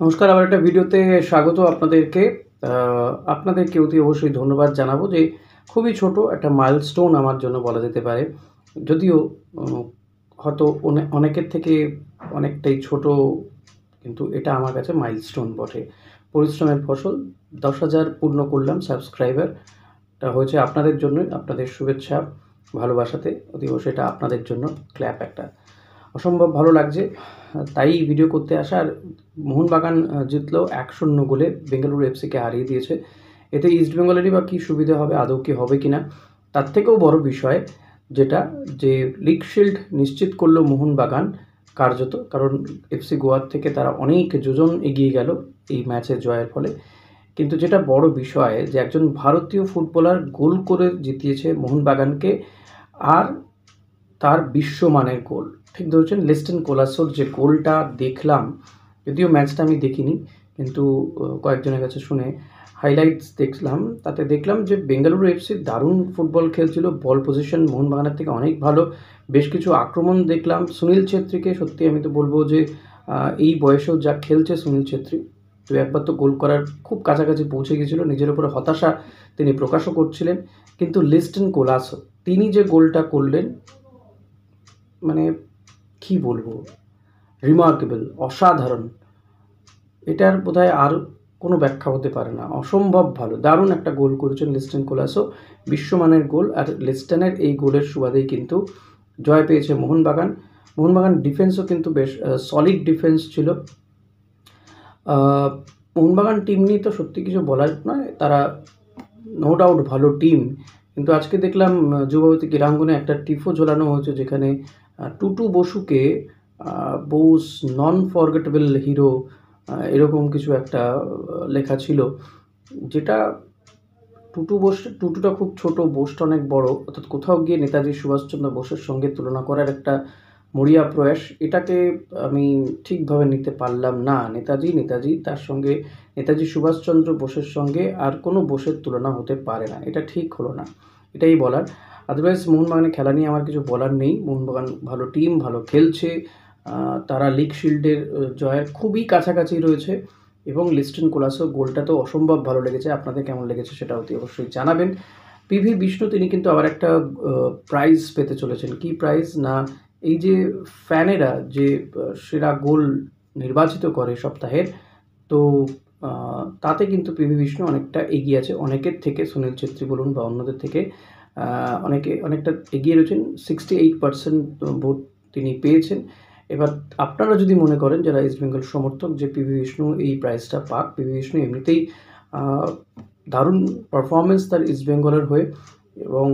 নমস্কার, আবার একটা ভিডিওতে স্বাগত আপনাদেরকে। আপনাদেরকে অতি অবশ্যই ধন্যবাদ জানাবো যে খুবই ছোট একটা মাইলস্টোন আমার জন্য বলা যেতে পারে। যদিও হয়তো অনেকের থেকে অনেকটাই ছোট, কিন্তু এটা আমার কাছে মাইলস্টোন বটে। পরিশ্রমের ফসল 10,000 পূর্ণ করলাম সাবস্ক্রাইবার। এটা হয়েছে আপনাদের জন্যই, আপনাদের শুভেচ্ছা, ভালোবাসাতে। অতি অবশ্যই এটা আপনাদের জন্য ক্ল্যাপ একটা। অসম্ভব ভালো লাগছে, তাই ভিডিও করতে আসা। আর মোহনবাগান জিতলো 1-0 গোলে, বেঙ্গালুরু এফসিকে হারিয়ে দিয়েছে। এতে ইস্টবেঙ্গলেরই বা কী সুবিধা হবে, আদৌ কি হবে কি না, তার থেকেও বড় বিষয় যেটা, যে লিগ শিল্ড নিশ্চিত করলো মোহনবাগান কার্যত। কারণ এফসি গোয়ার থেকে তারা অনেক যোজন এগিয়ে গেল এই ম্যাচের জয়ের ফলে। কিন্তু যেটা বড় বিষয়, যে একজন ভারতীয় ফুটবলার গোল করে জিতিয়েছে মোহনবাগানকে, আর তার বিশ্বমানের গোল। ঠিক ধরেছেন, লিস্টন কোলাসোর যে গোলটা দেখলাম, যদিও ম্যাচটা আমি দেখিনি, কিন্তু কয়েকজনের কাছে শুনে হাইলাইটস দেখলাম, তাতে দেখলাম যে বেঙ্গালুরু এফসি দারুণ ফুটবল খেলছিল। বল পজিশন মোহনবাগানের থেকে অনেক ভালো, বেশ কিছু আক্রমণ দেখলাম। সুনীল ছেত্রীকে সত্যি আমি তো বলবো যে এই বয়সেও যা খেলছে সুনীল ছেত্রী, তো একবার তো গোল করার খুব কাছাকাছি পৌঁছে গিয়েছিল, নিজের উপরে হতাশা তিনি প্রকাশও করছিলেন। কিন্তু লিস্টন কোলাসো তিনি যে গোলটা করলেন, মানে কি বলবো, রিমার্কেবল, অসাধারণ। এটার বোধহয় আর কোনো ব্যাখ্যা হতে পারে না। অসম্ভব ভালো, দারুণ একটা গোল করেছেন লিস্টন কোলাসো, বিশ্বমানের গোল। আর লিস্টনের এই গোলের সুবাদেই কিন্তু জয় পেয়েছে মোহনবাগান। মোহনবাগান ডিফেন্সও কিন্তু বেশ সলিড ডিফেন্স ছিল। মোহনবাগান টিম নিয়ে তো সত্যি কিছু বলার নয়, তারা নো ডাউট ভালো টিম। কিন্তু আজকে দেখলাম যুবতী ক্রীড়াঙ্গনে একটা টিফো ঝোলানো হয়েছে, যেখানে টুটু বসুকে বোস নন ফরগেটেবল হিরো, এরকম কিছু একটা লেখা ছিল। যেটা টুটুটা খুব ছোট, বোসটা অনেক বড়, অর্থাৎ কোথাও গিয়ে নেতাজি সুভাষচন্দ্র বোসের সঙ্গে তুলনা করার একটা মরিয়া প্রয়াস। এটাকে আমি ঠিকভাবে নিতে পারলাম না। নেতাজি তার সঙ্গে নেতাজি সুভাষচন্দ্র বোসের সঙ্গে আর কোনো বোসের তুলনা হতে পারে না, এটা ঠিক হলো না, এটাই বলার। আদারওয়াইজ মোহনবাগানের খেলা নিয়ে আমার কিছু বলার নেই। মোহনবাগান ভালো টিম, ভালো খেলছে, তারা লিগ শিল্ডের জয়ের খুবই কাছাকাছি রয়েছে। এবং লিস্টন কোলাসো গোলটা তো অসম্ভব ভালো লেগেছে। আপনাদের কেমন লেগেছে সেটা অতি অবশ্যই জানাবেন। পিভি বিষ্ণু তিনি কিন্তু আবার একটা প্রাইজ পেতে চলেছেন। কি প্রাইজ না, এই যে ফ্যানেরা যে সেরা গোল নির্বাচিত করে সপ্তাহের, তো তাতে কিন্তু পিভি বিষ্ণু অনেকটা এগিয়ে আছে অনেকের থেকে। সুনীল ছেত্রী বলুন বা অন্যদের থেকে অনেকটা এগিয়ে রয়েছেন। 68% ভোট তিনি পেয়েছেন। এবার আপনারা যদি মনে করেন যারা ইস্ট বেঙ্গল সমর্থক যে পিভি বিষ্ণু এই প্রাইজটা পাক, পিভি বিষ্ণু এমনিতেই দারুণ পারফরমেন্স তার ইস্ট বেঙ্গলের হয়ে, এবং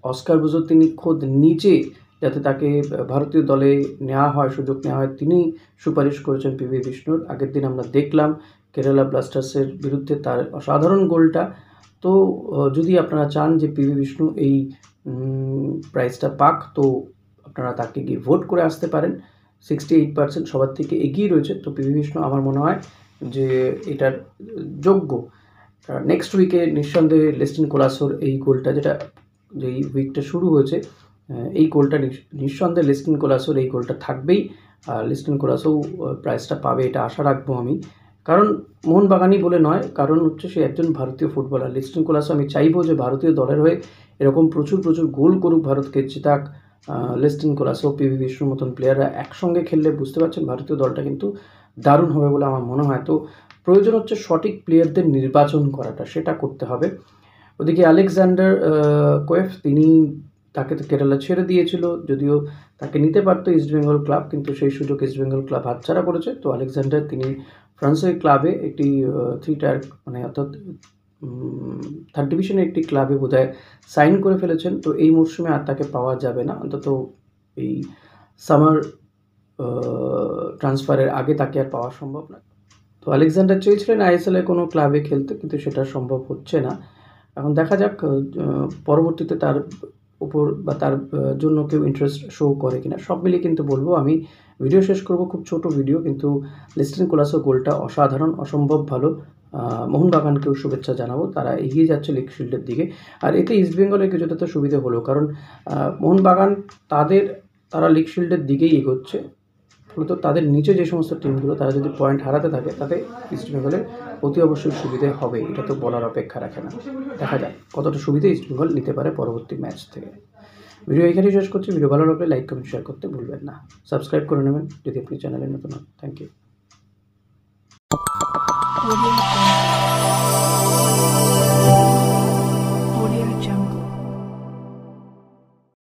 অস্কার বুজো তিনি খোদ নিজে যাতে তাকে ভারতীয় দলে নেওয়া হয়, সুযোগ নেওয়া হয়, তিনি সুপারিশ করেছেন পিভি বিষ্ণুর। আগের দিন আমরা দেখলাম কেরালা ব্লাস্টার্সের বিরুদ্ধে তার অসাধারণ গোলটা। তো যদি আপনারা চান যে পিভি বিষ্ণু এই প্রাইজটা পাক, তো আপনারা তাকে গিয়ে ভোট করে আসতে পারেন। 68% সবার থেকে এগিয়ে রয়েছে, তো পিভি বিষ্ণু আমার মনে হয় যে এটার যোগ্য। নেক্সট উইকে নিঃসন্দেহে লিস্টন কোলাসোর এই গোলটা, যেই উইকটা শুরু হয়েছে, এই গোলটা নিঃসন্দেহে লিস্টন কোলাসোর এই গোলটা থাকবেই। আর লিস্টন কোলাসো প্রাইজটা পাবে, এটা আশা রাখবো আমি। কারণ মোহনবাগানই বলে নয়, কারণ হচ্ছে সে একজন ভারতীয় ফুটবলার। লিস্টন কোলাসো আমি চাইবো যে ভারতীয় দলের হয়ে এরকম প্রচুর গোল করুক, ভারতকে জেতাক। লিস্টন কোলাসো, পিভি বিষ্ণুর মতন প্লেয়াররা একসঙ্গে খেললে বুঝতে পারছেন ভারতীয় দলটা কিন্তু দারুণ হবে বলে আমার মনে হয়। তো প্রয়োজন হচ্ছে সঠিক প্লেয়ারদের নির্বাচন করাটা, সেটা করতে হবে। ওদিকে আলেকজান্ডার কোয়েফ, তাকে তো কেরালা ছেড়ে দিয়েছিল, যদিও তাকে নিতে পারতো ইস্টবেঙ্গল ক্লাব, কিন্তু সেই সুযোগ ইস্টবেঙ্গল ক্লাব হাতছাড়া করেছে। তো আলেকজান্ডার তিনি ফ্রান্সের ক্লাবে একটি 3 টায়ার, মানে অর্থাৎ 3rd ডিভিশনের একটি ক্লাবে বোধহয় সাইন করে ফেলেছেন। তো এই মরশুমে আর তাকে পাওয়া যাবে না, অন্তত এই সামার ট্রান্সফারের আগে তাকে আর পাওয়া সম্ভব না। তো আলেকজান্ডার চেয়েছিলেন আইএসএলের কোনো ক্লাবে খেলতে, কিন্তু সেটা সম্ভব হচ্ছে না। এখন দেখা যাক পরবর্তীতে তার উপর বা তার জন্য কেউ ইন্টারেস্ট শো করে কিনা। সব মিলিয়ে কিন্তু বলবো, আমি ভিডিও শেষ করব, খুব ছোট ভিডিও, কিন্তু লিস্টন কোলাসো গোলটা অসাধারণ, অসম্ভব ভালো। মোহনবাগানকেও শুভেচ্ছা জানাবো, তারা এগিয়ে যাচ্ছে লিগ শিল্ডের দিকে। আর এতে ইস্টবেঙ্গলের কিছুটা তো সুবিধে হলো, কারণ মোহনবাগান তারা লিগ শিল্ডের দিকেই এগোচ্ছে। ফলত তাদের নিচে যে সমস্ত টিমগুলো তারা যদি পয়েন্ট হারাতে থাকে তাতে ইস্টবেঙ্গলের অতি অবশ্যই সুবিধে হবে, এটা তো বলার অপেক্ষা রাখে না। দেখা যাক কতটা সুবিধে ইস্টবেঙ্গল নিতে পারে পরবর্তী ম্যাচ থেকে। ভিডিও এখানেই শেষ করছি। ভিডিও ভালো লাগলে লাইক কমেন্ট শেয়ার করতে ভুলবেন না। সাবস্ক্রাইব করে নেবেন যদি আপনি চ্যানেলে নতুন হন। Thank you.